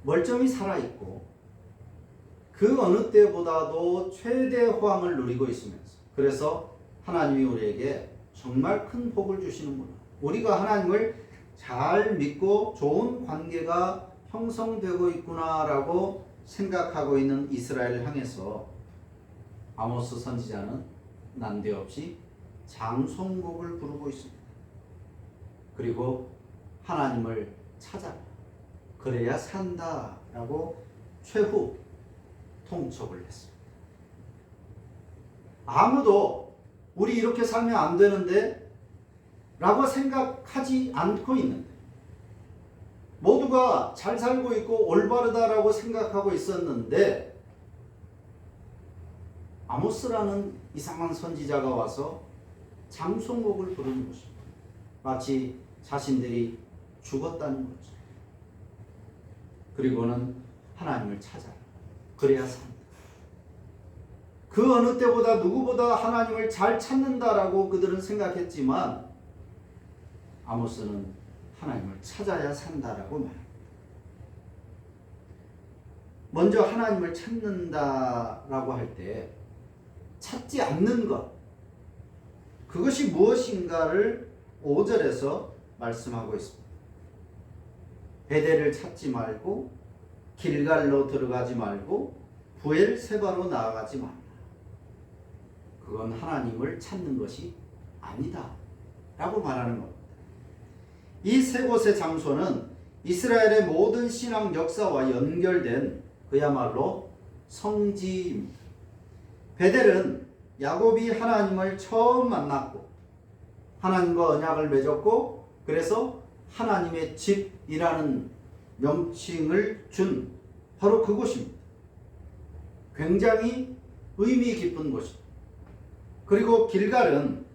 멀쩡히 살아있고 그 어느 때보다도 최대 호황을 누리고 있으면서, 그래서 하나님이 우리에게 정말 큰 복을 주시는구나, 우리가 하나님을 잘 믿고 좋은 관계가 형성되고 있구나라고 생각하고 있는 이스라엘을 향해서 아모스 선지자는 난데없이 장송곡을 부르고 있습니다. 그리고 하나님을 찾아라, 그래야 산다라고 최후 통첩을 했습니다. 아무도 우리 이렇게 살면 안 되는데 라고 생각하지 않고 있는데, 모두가 잘 살고 있고 올바르다라고 생각하고 있었는데, 아모스라는 이상한 선지자가 와서 장송곡을 부르는 것입니다. 마치 자신들이 죽었다는 거죠. 그리고는 하나님을 찾아라, 그래야 산다. 그 어느 때보다 누구보다 하나님을 잘 찾는다라고 그들은 생각했지만, 아모스는 하나님을 찾아야 산다라고 말합니다. 먼저 하나님을 찾는다라고 할 때 찾지 않는 것, 그것이 무엇인가를 5절에서 말씀하고 있습니다. 베델을 찾지 말고 길갈로 들어가지 말고 부엘세바로 나아가지 말라. 그건 하나님을 찾는 것이 아니다 라고 말하는 겁니다. 이 세 곳의 장소는 이스라엘의 모든 신앙 역사와 연결된 그야말로 성지입니다. 베델은 야곱이 하나님을 처음 만났고 하나님과 언약을 맺었고, 그래서 하나님의 집이라는 명칭을 준 바로 그곳입니다. 굉장히 의미 깊은 곳입니다. 그리고 길갈은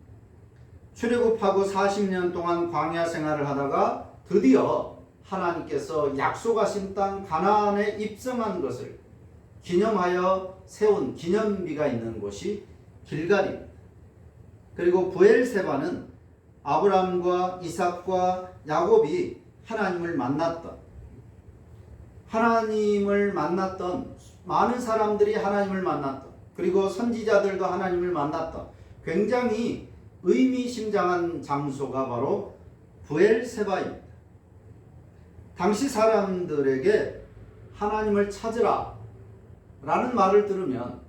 출애굽하고 40년 동안 광야 생활을 하다가 드디어 하나님께서 약속하신 땅 가나안에 입성한 것을 기념하여 세운 기념비가 있는 곳이 길갈입니다. 그리고 부엘세바는 아브라함과 이삭과 야곱이 하나님을 만났던 많은 사람들이 하나님을 만났던, 그리고 선지자들과 하나님을 만났던 굉장히 의미심장한 장소가 바로 부엘세바입니다. 당시 사람들에게 하나님을 찾으라 라는 말을 들으면,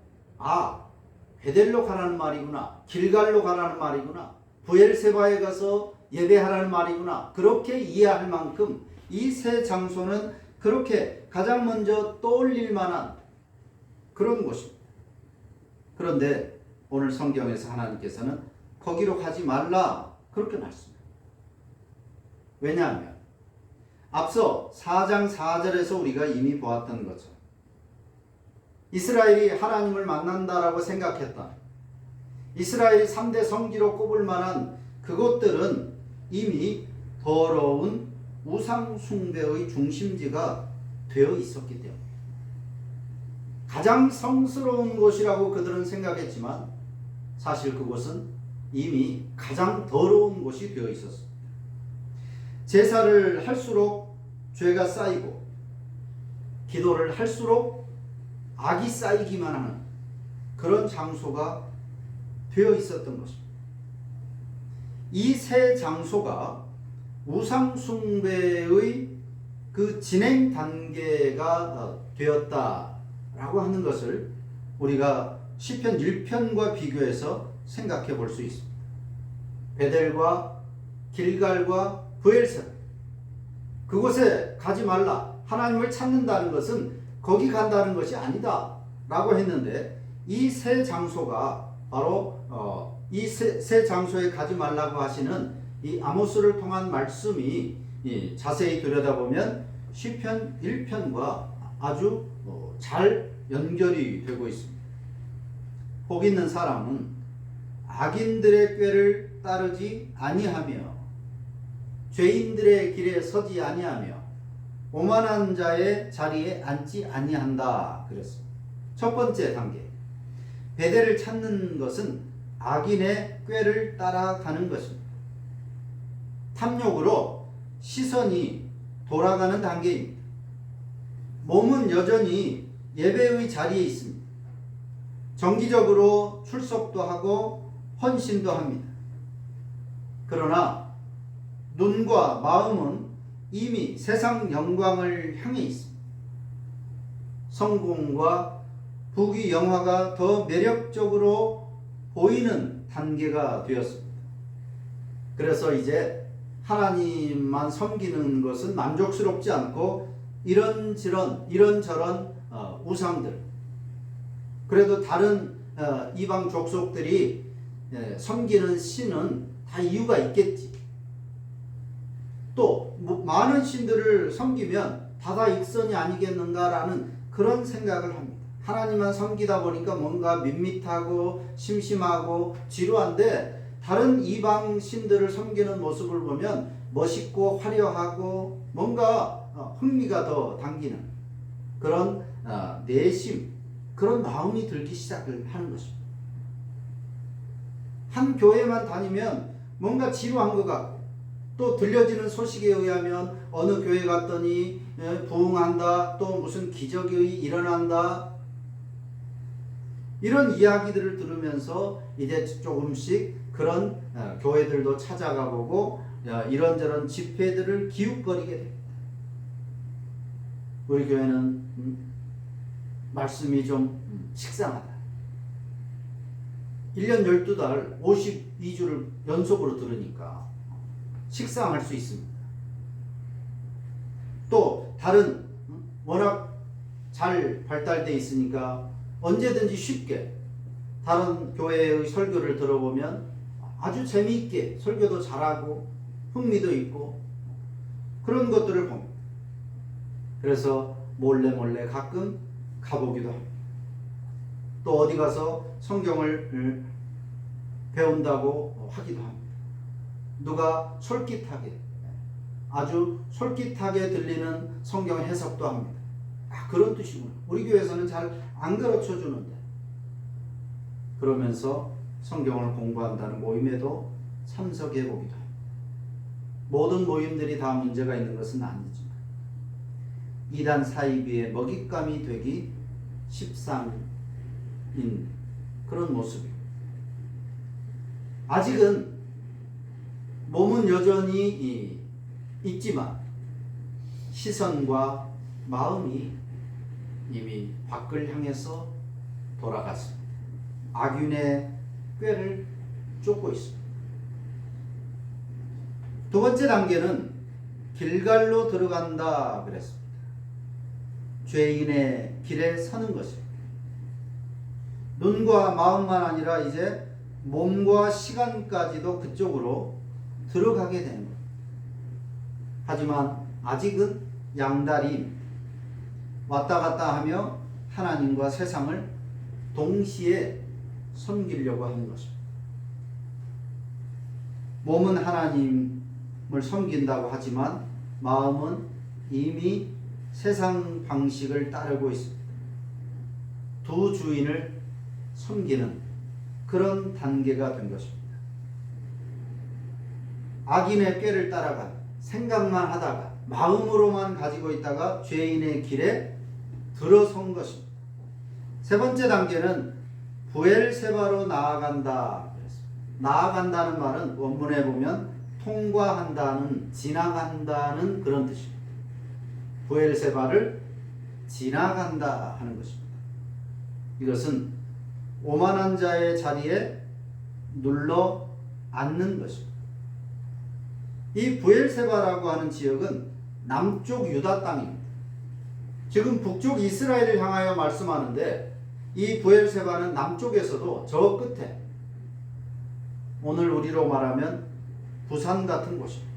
베델로 가라는 말이구나, 길갈로 가라는 말이구나, 부엘세바에 가서 예배하라는 말이구나, 그렇게 이해할 만큼 이 세 장소는 그렇게 가장 먼저 떠올릴 만한 그런 곳입니다. 그런데 오늘 성경에서 하나님께서는 거기로 가지 말라 그렇게 말씀해요. 왜냐하면 앞서 4장 4절에서 우리가 이미 보았던 것처럼 이스라엘이 하나님을 만난다라고 생각했다, 이스라엘이 3대 성지로 꼽을 만한 그곳들은 이미 더러운 우상 숭배의 중심지가 되어 있었기 때문에 가장 성스러운 곳이라고 그들은 생각했지만, 사실 그곳은 이미 가장 더러운 곳이 되어 있었습니다. 제사를 할수록 죄가 쌓이고 기도를 할수록 악이 쌓이기만 하는 그런 장소가 되어 있었던 것입니다. 이 세 장소가 우상 숭배의 그 진행 단계가 되었다라고 하는 것을 우리가 시편 1편과 비교해서 생각해 볼 수 있습니다. 베델과 길갈과 부엘세바, 그곳에 가지 말라, 하나님을 찾는다는 것은 거기 간다는 것이 아니다 라고 했는데, 이 세 장소가 바로 이 세 장소에 가지 말라고 하시는 이 아모스를 통한 말씀이 자세히 들여다보면 시편 1편과 아주 잘 연결이 되고 있습니다. 복 있는 사람은 악인들의 꾀를 따르지 아니하며 죄인들의 길에 서지 아니하며 오만한 자의 자리에 앉지 아니한다 그랬습니다. 첫 번째 단계, 베델을 찾는 것은 악인의 꾀를 따라가는 것입니다. 탐욕으로 시선이 돌아가는 단계입니다. 몸은 여전히 예배의 자리에 있습니다. 정기적으로 출석도 하고 헌신도 합니다. 그러나 눈과 마음은 이미 세상 영광을 향해 있습니다. 성공과 부귀 영화가 더 매력적으로 보이는 단계가 되었습니다. 그래서 이제 하나님만 섬기는 것은 만족스럽지 않고 이런저런 우상들, 그래도 다른 이방 족속들이 섬기는 신은 다 이유가 있겠지. 또 많은 신들을 섬기면 다다익선이 아니겠는가라는 그런 생각을 합니다. 하나님만 섬기다 보니까 뭔가 밋밋하고 심심하고 지루한데 다른 이방 신들을 섬기는 모습을 보면 멋있고 화려하고 뭔가 흥미가 더 당기는 그런 내심, 그런 마음이 들기 시작을 하는 것입니다. 한 교회만 다니면 뭔가 지루한 것 같고, 또 들려지는 소식에 의하면 어느 교회 갔더니 부흥한다, 또 무슨 기적이 일어난다, 이런 이야기들을 들으면서 이제 조금씩 그런 교회들도 찾아가 보고 이런저런 집회들을 기웃거리게 됩니다. 우리 교회는 말씀이 좀 식상하다. 1년 12달 52주를 연속으로 들으니까 식상할 수 있습니다. 또 다른 워낙 잘 발달되어 있으니까 언제든지 쉽게 다른 교회의 설교를 들어보면 아주 재미있게 설교도 잘하고 흥미도 있고 그런 것들을 봅니다. 그래서 몰래 가끔 가보기도 합니다. 또 어디 가서 성경을 배운다고 하기도 합니다. 누가 아주 솔깃하게 들리는 성경 해석도 합니다. 그런 뜻이구나. 우리 교회에서는 잘 안 가르쳐 주는데. 그러면서 성경을 공부한다는 모임에도 참석해 보기도 합니다. 모든 모임들이 다 문제가 있는 것은 아니지만 이단 사이비의 먹잇감이 되기 십상인 그런 모습입니다. 아직은 몸은 여전히 있지만 시선과 마음이 이미 밖을 향해서 돌아갔습니다. 악윤의 꾀를 쫓고 있습니다. 두 번째 단계는 길갈로 들어간다 그랬습니다. 죄인의 길에 서는 것입니다. 눈과 마음만 아니라 이제 몸과 시간까지도 그쪽으로 들어가게 되는 것. 하지만 아직은 양다리 왔다 갔다 하며 하나님과 세상을 동시에 섬기려고 하는 것입니다. 몸은 하나님을 섬긴다고 하지만 마음은 이미 세상 방식을 따르고 있습니다. 두 주인을 섬기는 그런 단계가 된 것입니다. 악인의 꾀를 따라간 생각만 하다가 마음으로만 가지고 있다가 죄인의 길에 들어선 것입니다. 세 번째 단계는 부엘세바로 나아간다. 나아간다는 말은 원문에 보면 통과한다는, 지나간다는 그런 뜻입니다. 부엘세바를 지나간다 하는 것입니다. 이것은 오만한 자의 자리에 눌러 앉는 것입니다. 이 부엘세바라고 하는 지역은 남쪽 유다 땅입니다. 지금 북쪽 이스라엘을 향하여 말씀하는데 이 부엘세바는 남쪽에서도 저 끝에, 오늘 우리로 말하면 부산 같은 곳입니다.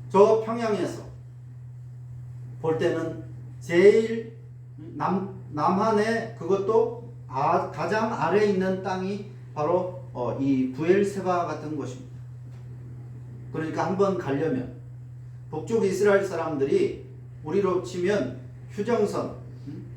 저 평양에서 볼 때는 제일 남한에, 그것도 가장 아래에 있는 땅이 바로 이 부엘세바 같은 곳입니다. 그러니까 한번 가려면 북쪽 이스라엘 사람들이 우리로 치면 휴정선,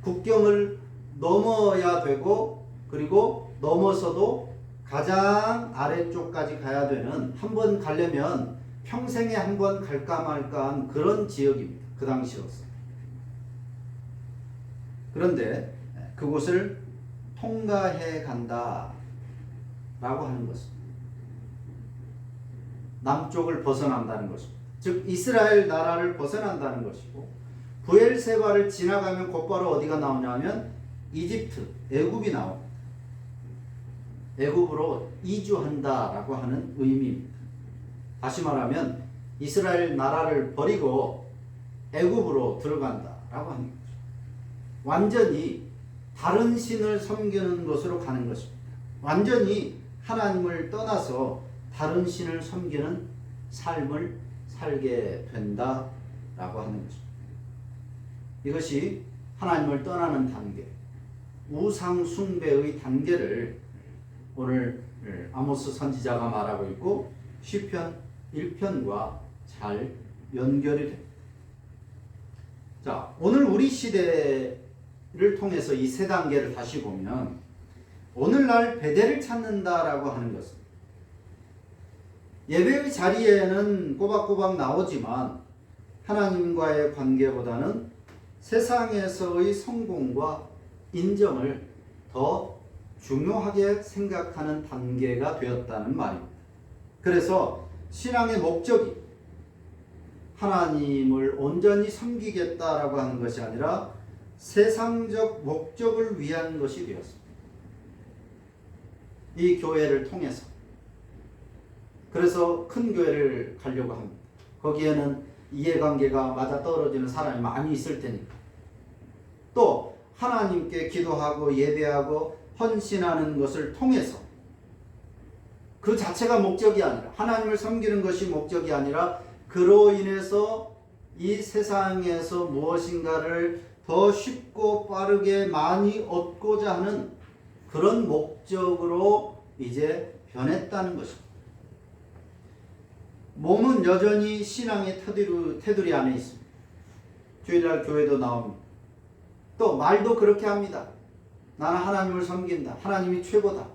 국경을 넘어야 되고, 그리고 넘어서도 가장 아래쪽까지 가야 되는, 한번 가려면 평생에 한번 갈까 말까한 그런 지역입니다. 그 당시로서. 그런데 그곳을 통과해 간다라고 하는 것입니다. 남쪽을 벗어난다는 것입니다. 즉 이스라엘 나라를 벗어난다는 것이고, 부엘세바를 지나가면 곧바로 어디가 나오냐면 이집트, 애굽이 나옵니다. 애굽으로 이주한다라고 하는 의미입니다. 다시 말하면 이스라엘 나라를 버리고 애굽으로 들어간다라고 하는 거죠. 완전히 다른 신을 섬기는 것으로 가는 것입니다. 완전히 하나님을 떠나서 다른 신을 섬기는 삶을 살게 된다라고 하는 것입니다. 이것이 하나님을 떠나는 단계, 우상 숭배의 단계를 오늘 아모스 선지자가 말하고 있고 시편 1편과 잘 연결이 됩니다. 자, 오늘 우리 시대를 통해서 이 세 단계를 다시 보면 오늘날 베델을 찾는다라고 하는 것은 예배의 자리에는 꼬박꼬박 나오지만 하나님과의 관계보다는 세상에서의 성공과 인정을 더 중요하게 생각하는 단계가 되었다는 말입니다. 그래서 신앙의 목적이 하나님을 온전히 섬기겠다라고 하는 것이 아니라 세상적 목적을 위한 것이 되었습니다. 이 교회를 통해서. 그래서 큰 교회를 가려고 합니다. 거기에는 이해관계가 맞아떨어지는 사람이 많이 있을 테니까. 또 하나님께 기도하고 예배하고 헌신하는 것을 통해서 그 자체가 목적이 아니라, 하나님을 섬기는 것이 목적이 아니라 그로 인해서 이 세상에서 무엇인가를 더 쉽고 빠르게 많이 얻고자 하는 그런 목적으로 이제 변했다는 것입니다. 몸은 여전히 신앙의 테두리 안에 있습니다. 주일날 교회도 나옵니다. 또 말도 그렇게 합니다. 나는 하나님을 섬긴다. 하나님이 최고다.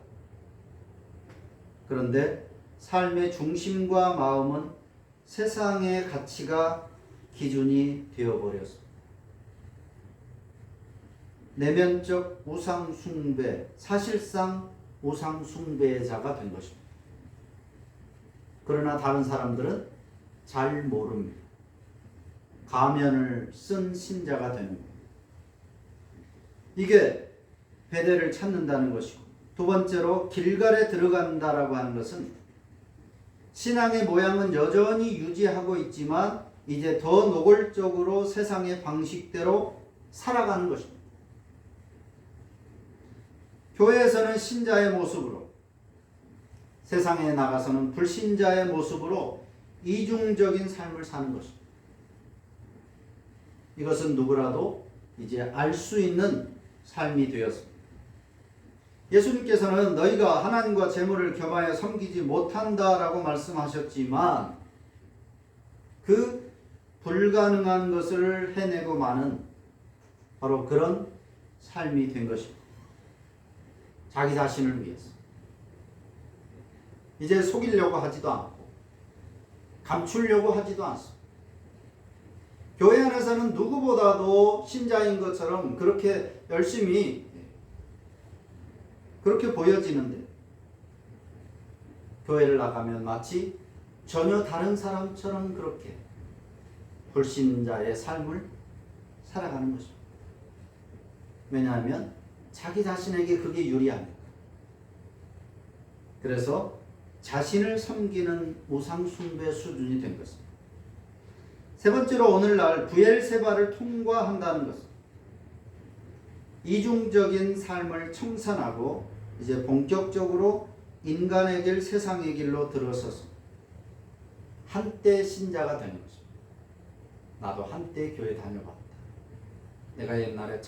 그런데 삶의 중심과 마음은 세상의 가치가 기준이 되어버렸습니다. 내면적 우상 숭배, 사실상 우상 숭배자가 된 것입니다. 그러나 다른 사람들은 잘 모릅니다. 가면을 쓴 신자가 되는 겁니다. 이게 베델을 찾는다는 것이고, 두 번째로 길갈에 들어간다라고 하는 것은 신앙의 모양은 여전히 유지하고 있지만 이제 더 노골적으로 세상의 방식대로 살아가는 것입니다. 교회에서는 신자의 모습으로, 세상에 나가서는 불신자의 모습으로 이중적인 삶을 사는 것입니다. 이것은 누구라도 이제 알 수 있는 삶이 되었습니다. 예수님께서는 너희가 하나님과 재물을 겸하여 섬기지 못한다라고 말씀하셨지만 그 불가능한 것을 해내고 마는 바로 그런 삶이 된 것입니다. 자기 자신을 위해서. 이제 속이려고 하지도 않고 감추려고 하지도 않습니다. 교회 안에서는 누구보다도 신자인 것처럼 그렇게 열심히 그렇게 보여지는데 교회를 나가면 마치 전혀 다른 사람처럼 그렇게 불신자의 삶을 살아가는 것입니다. 왜냐하면 자기 자신에게 그게 유리하니까. 그래서 자신을 섬기는 우상 숭배 수준이 된 것입니다. 세 번째로 오늘날 부엘세바를 통과한다는 것은 이중적인 삶을 청산하고 이제 본격적으로 인간의 길, 세상의 길로 들어서서 한때 신자가 되는 것입니다. 나도 한때 교회 다녀봤다. 내가 옛날에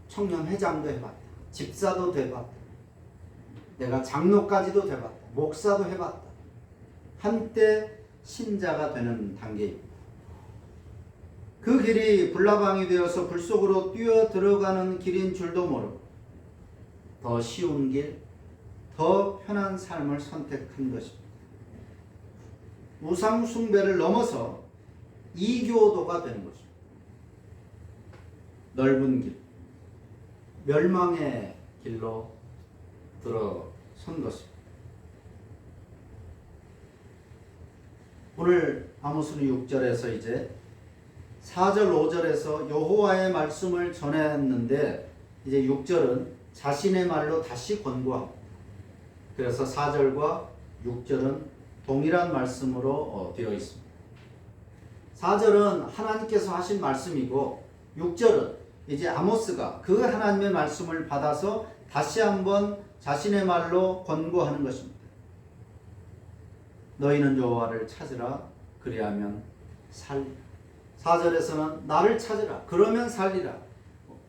청년회장도 해봤다. 집사도 돼봤다. 내가 장로까지도 돼봤다. 목사도 해봤다. 한때 신자가 되는 단계입니다. 그 길이 불나방이 되어서 불 속으로 뛰어 들어가는 길인 줄도 모르고 더 쉬운 길, 더 편한 삶을 선택한 것입니다. 우상 숭배를 넘어서 이교도가 되는 것입니다. 넓은 길, 멸망의 길로 들어선 것입니다. 오늘 아모스는 6절에서 이제 4절 5절에서 여호와의 말씀을 전했는데 이제 6절은 자신의 말로 다시 권고합니다. 그래서 4절과 6절은 동일한 말씀으로 되어 있습니다. 4절은 하나님께서 하신 말씀이고 6절은 이제 아모스가 그 하나님의 말씀을 받아서 다시 한번 자신의 말로 권고하는 것입니다. 너희는 여호와를 찾으라 그리하면 살리라. 4절에서는 나를 찾으라 그러면 살리라.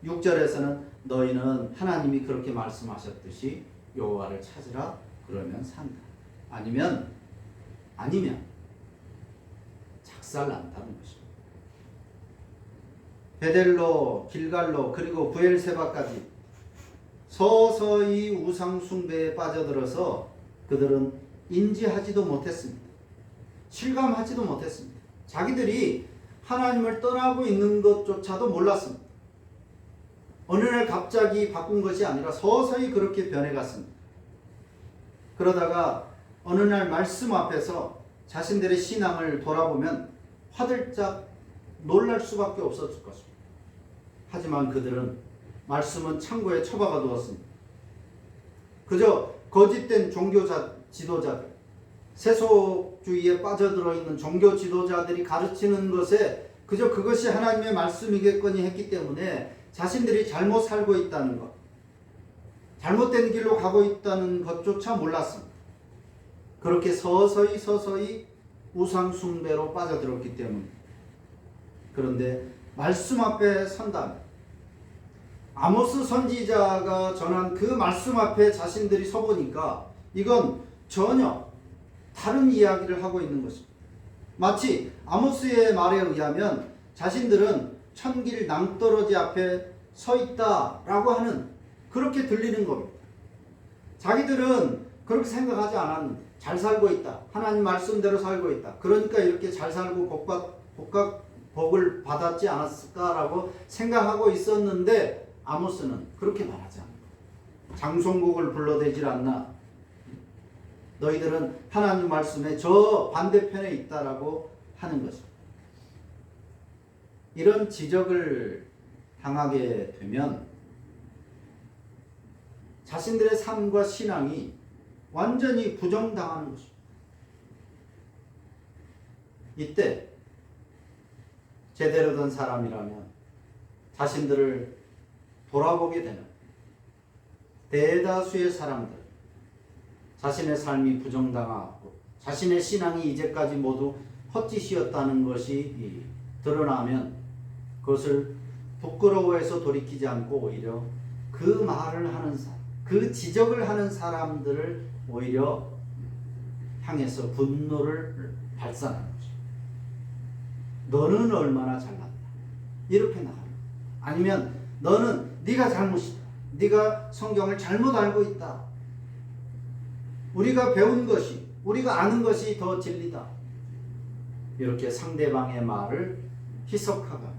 6절에서는 너희는 하나님이 그렇게 말씀하셨듯이 여호와를 찾으라 그러면 산다. 아니면 작살난다는 것입니다. 베델로, 길갈로 그리고 부엘세바까지 서서히 우상 숭배에 빠져들어서 그들은 인지하지도 못했습니다. 실감하지도 못했습니다. 자기들이 하나님을 떠나고 있는 것조차도 몰랐습니다. 어느 날 갑자기 바꾼 것이 아니라 서서히 그렇게 변해갔습니다. 그러다가 어느 날 말씀 앞에서 자신들의 신앙을 돌아보면 화들짝 놀랄 수밖에 없었을 것입니다. 하지만 그들은 말씀은 창고에 처박아 두었습니다. 그저 거짓된 지도자들, 세속주의에 빠져들어 있는 종교 지도자들이 가르치는 것에 그저 그것이 하나님의 말씀이겠거니 했기 때문에 자신들이 잘못 살고 있다는 것, 잘못된 길로 가고 있다는 것조차 몰랐습니다. 그렇게 서서히 우상 숭배로 빠져들었기 때문입니다. 그런데 말씀 앞에 선다면 아모스 선지자가 전한 그 말씀 앞에 자신들이 서보니까 이건 전혀 다른 이야기를 하고 있는 것입니다. 마치 아모스의 말에 의하면 자신들은 천길 낭떠러지 앞에 서 있다라고 하는 그렇게 들리는 겁니다. 자기들은 그렇게 생각하지 않았는데 잘 살고 있다. 하나님 말씀대로 살고 있다. 그러니까 이렇게 잘 살고 복을 받았지 않았을까라고 생각하고 있었는데 아모스는 그렇게 말하지 않는다. 장송곡을 불러대질 않나. 너희들은 하나님 말씀의 저 반대편에 있다라고 하는 것입니다. 이런 지적을 당하게 되면 자신들의 삶과 신앙이 완전히 부정당하는 것입니다. 이때 제대로 된 사람이라면 자신들을 돌아보게 되는 대다수의 사람들, 자신의 삶이 부정당하고 자신의 신앙이 이제까지 모두 헛짓이었다는 것이 드러나면 그것을 부끄러워해서 돌이키지 않고 오히려 그 말을 하는 사람, 그 지적을 하는 사람들을 오히려 향해서 분노를 발산하는 거죠. 너는 얼마나 잘났다. 이렇게 나갑니다. 아니면 너는 네가 잘못이다. 네가 성경을 잘못 알고 있다. 우리가 배운 것이, 우리가 아는 것이 더 진리다. 이렇게 상대방의 말을 희석하고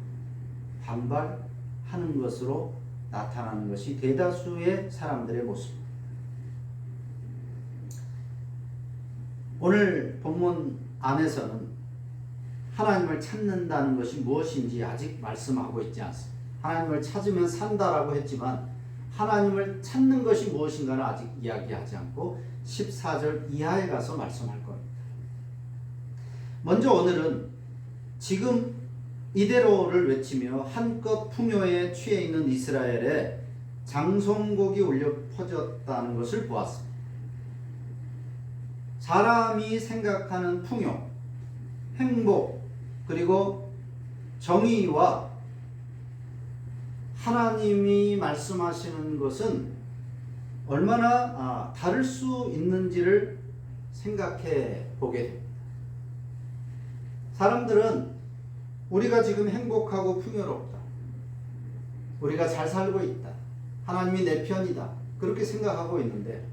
반발하는 것으로 나타나는 것이 대다수의 사람들의 모습입니다. 오늘 본문 안에서는 하나님을 찾는다는 것이 무엇인지 아직 말씀하고 있지 않습니다. 하나님을 찾으면 산다라고 했지만 하나님을 찾는 것이 무엇인가는 아직 이야기하지 않고 14절 이하에 가서 말씀할 겁니다. 먼저 오늘은 지금 이대로를 외치며 한껏 풍요에 취해 있는 이스라엘에 장송곡이 울려 퍼졌다는 것을 보았습니다. 사람이 생각하는 풍요, 행복, 그리고 정의와 하나님이 말씀하시는 것은 얼마나 다를 수 있는지를 생각해 보게 됩니다. 사람들은 우리가 지금 행복하고 풍요롭다. 우리가 잘 살고 있다. 하나님이 내 편이다. 그렇게 생각하고 있는데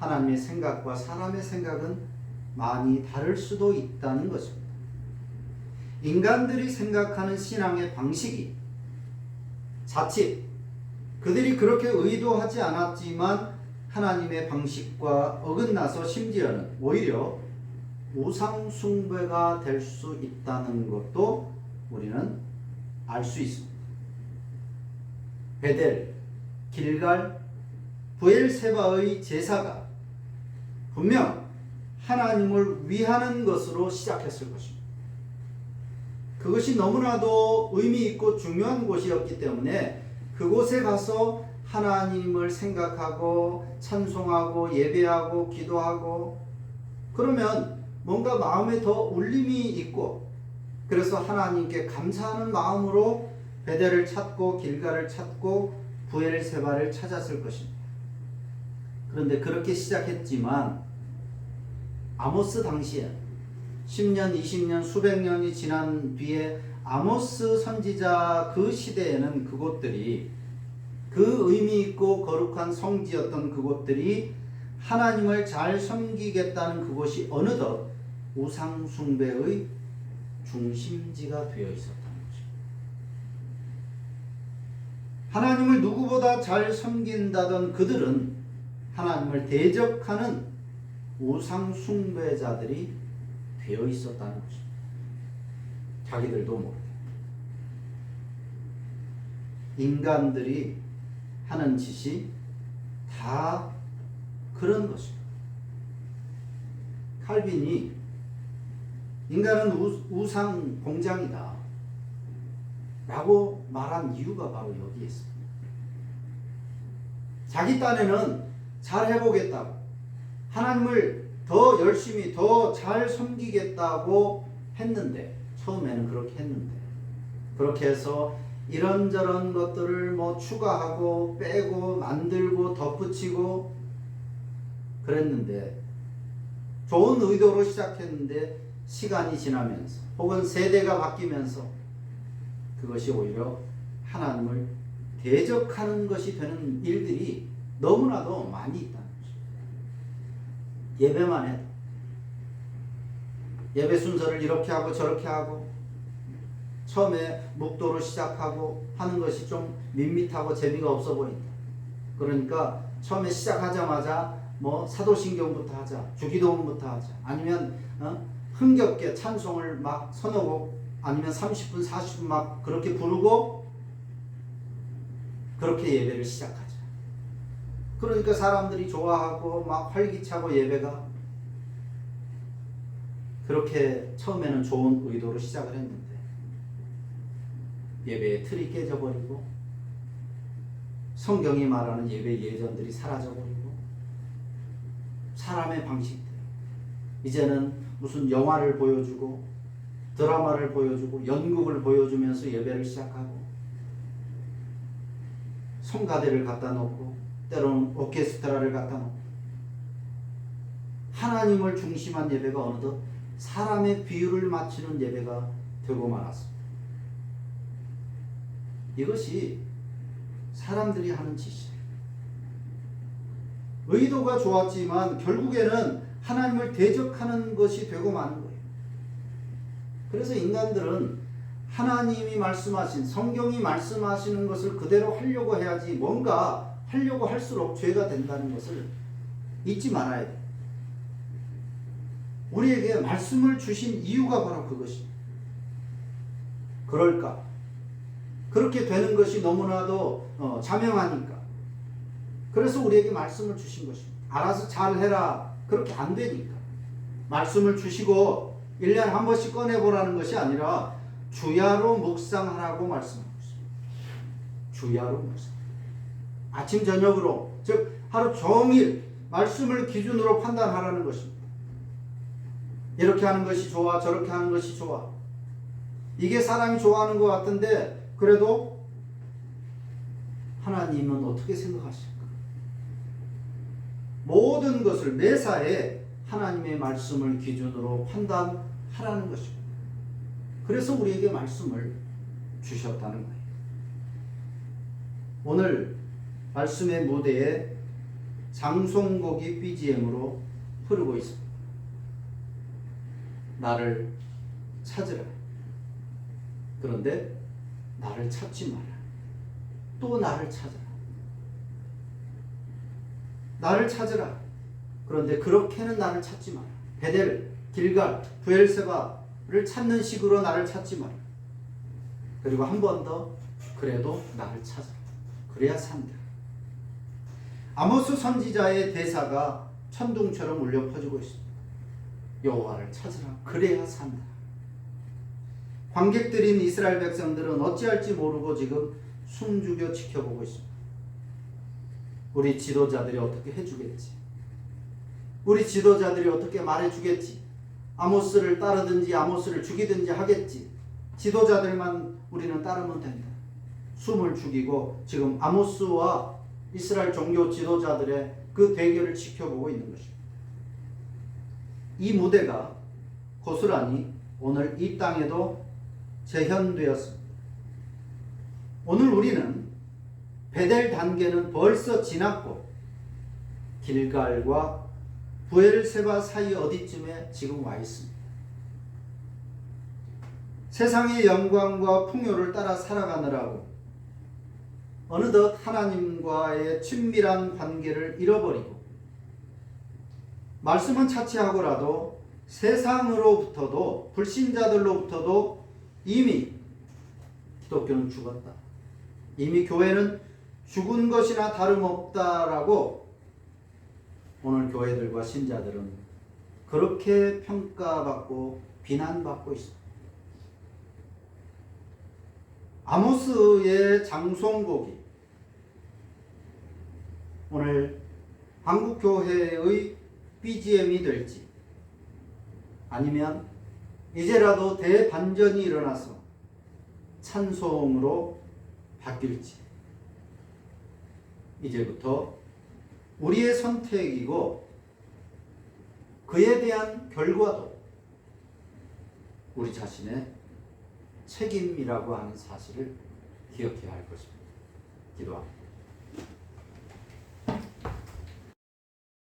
하나님의 생각과 사람의 생각은 많이 다를 수도 있다는 것입니다. 인간들이 생각하는 신앙의 방식이 자칫 그들이 그렇게 의도하지 않았지만 하나님의 방식과 어긋나서 심지어는 오히려 우상 숭배가 될 수 있다는 것도 우리는 알 수 있습니다. 베델, 길갈, 브엘세바의 제사가 분명 하나님을 위하는 것으로 시작했을 것입니다. 그것이 너무나도 의미 있고 중요한 곳이었기 때문에 그곳에 가서 하나님을 생각하고 찬송하고 예배하고 기도하고 그러면 뭔가 마음에 더 울림이 있고 그래서 하나님께 감사하는 마음으로 베델을 찾고 길갈을 찾고 브엘세바를 찾았을 것입니다. 그런데 그렇게 시작했지만 아모스 당시에 10년, 20년, 수백 년이 지난 뒤에 아모스 선지자 그 시대에는 그곳들이 그 의미 있고 거룩한 성지였던 그곳들이 하나님을 잘 섬기겠다는 그곳이 어느덧 우상 숭배의 중심지가 되어 있었다는 것입니다. 하나님을 누구보다 잘 섬긴다던 그들은 하나님을 대적하는 우상 숭배자들이 되어 있었다는 것입니다. 자기들도 모르게. 인간들이 하는 짓이 다 그런 것입니다. 칼빈이 인간은 우상 공장이다 라고 말한 이유가 바로 여기에 있습니다. 자기 딴에는 잘 해보겠다고 하나님을 더 열심히 더 잘 섬기겠다고 했는데 처음에는 그렇게 했는데 그렇게 해서 이런저런 것들을 뭐 추가하고 빼고 만들고 덧붙이고 그랬는데 좋은 의도로 시작했는데 시간이 지나면서 혹은 세대가 바뀌면서 그것이 오히려 하나님을 대적하는 것이 되는 일들이 너무나도 많이 있다는 것입니다. 예배만 해도 예배 순서를 이렇게 하고 저렇게 하고 처음에 묵도로 시작하고 하는 것이 좀 밋밋하고 재미가 없어 보인다. 그러니까 처음에 시작하자마자 뭐 사도신경부터 하자, 주기도문부터 하자, 아니면 흥겹게 찬송을 막 서너 곡 아니면 30분 40분 막 그렇게 부르고 그렇게 예배를 시작하자. 그러니까 사람들이 좋아하고 막 활기차고 예배가 그렇게 처음에는 좋은 의도로 시작을 했는데 예배의 틀이 깨져버리고 성경이 말하는 예배 예전들이 사라져버리고 사람의 방식들 이제는 무슨 영화를 보여주고 드라마를 보여주고 연극을 보여주면서 예배를 시작하고 성가대를 갖다 놓고 때로는 오케스트라를 갖다 놓고 하나님을 중심한 예배가 어느덧 사람의 비유를 맞추는 예배가 되고 말았습니다. 이것이 사람들이 하는 짓이에요. 의도가 좋았지만 결국에는 하나님을 대적하는 것이 되고 마는 거예요. 그래서 인간들은 하나님이 말씀하신 성경이 말씀하시는 것을 그대로 하려고 해야지 뭔가 하려고 할수록 죄가 된다는 것을 잊지 말아야 돼요. 우리에게 말씀을 주신 이유가 바로 그것입니다. 그럴까? 그렇게 되는 것이 너무나도 자명하니까. 그래서 우리에게 말씀을 주신 것입니다. 알아서 잘해라. 그렇게 안 되니까. 말씀을 주시고 1년에 한 번씩 꺼내보라는 것이 아니라 주야로 묵상하라고 말씀하고 있습니다. 주야로 묵상. 아침 저녁으로 즉 하루 종일 말씀을 기준으로 판단하라는 것입니다. 이렇게 하는 것이 좋아 저렇게 하는 것이 좋아. 이게 사람이 좋아하는 것 같은데 그래도 하나님은 어떻게 생각하실까? 모든 것을 매사에 하나님의 말씀을 기준으로 판단하라는 것입니다. 그래서 우리에게 말씀을 주셨다는 거예요. 오늘 말씀의 무대에 장송곡이 BGM으로 흐르고 있습니다. 나를 찾으라. 그런데 나를 찾지 마라. 또 나를 찾으라. 나를 찾으라. 그런데 그렇게는 나를 찾지 마라. 베델, 길갈, 브엘세바를 찾는 식으로 나를 찾지 마라. 그리고 한 번 더 그래도 나를 찾아라. 그래야 산다. 아모스 선지자의 대사가 천둥처럼 울려 퍼지고 있습니다. 여호와를 찾으라. 그래야 산다. 관객들인 이스라엘 백성들은 어찌할지 모르고 지금 숨죽여 지켜보고 있습니다. 우리 지도자들이 어떻게 해주겠지? 우리 지도자들이 어떻게 말해주겠지? 아모스를 따르든지 아모스를 죽이든지 하겠지. 지도자들만 우리는 따르면 된다. 숨을 죽이고 지금 아모스와 이스라엘 종교 지도자들의 그 대결을 지켜보고 있는 것입니다. 이 무대가 고스란히 오늘 이 땅에도 재현되었습니다. 오늘 우리는 베델 단계는 벌써 지났고 길갈과 브엘세바 사이 어디쯤에 지금 와 있습니다. 세상의 영광과 풍요를 따라 살아가느라고 어느덧 하나님과의 친밀한 관계를 잃어버리고 말씀은 차치하고라도 세상으로부터도 불신자들로부터도 이미 기독교는 죽었다. 이미 교회는 죽은 것이나 다름없다라고 오늘 교회들과 신자들은 그렇게 평가받고 비난받고 있습니다. 아모스의 장송곡이 오늘 한국교회의 BGM이 될지 아니면 이제라도 대반전이 일어나서 찬송으로 바뀔지 이제부터 우리의 선택이고 그에 대한 결과도 우리 자신의 책임이라고 하는 사실을 기억해야 할 것입니다. 기도합니다.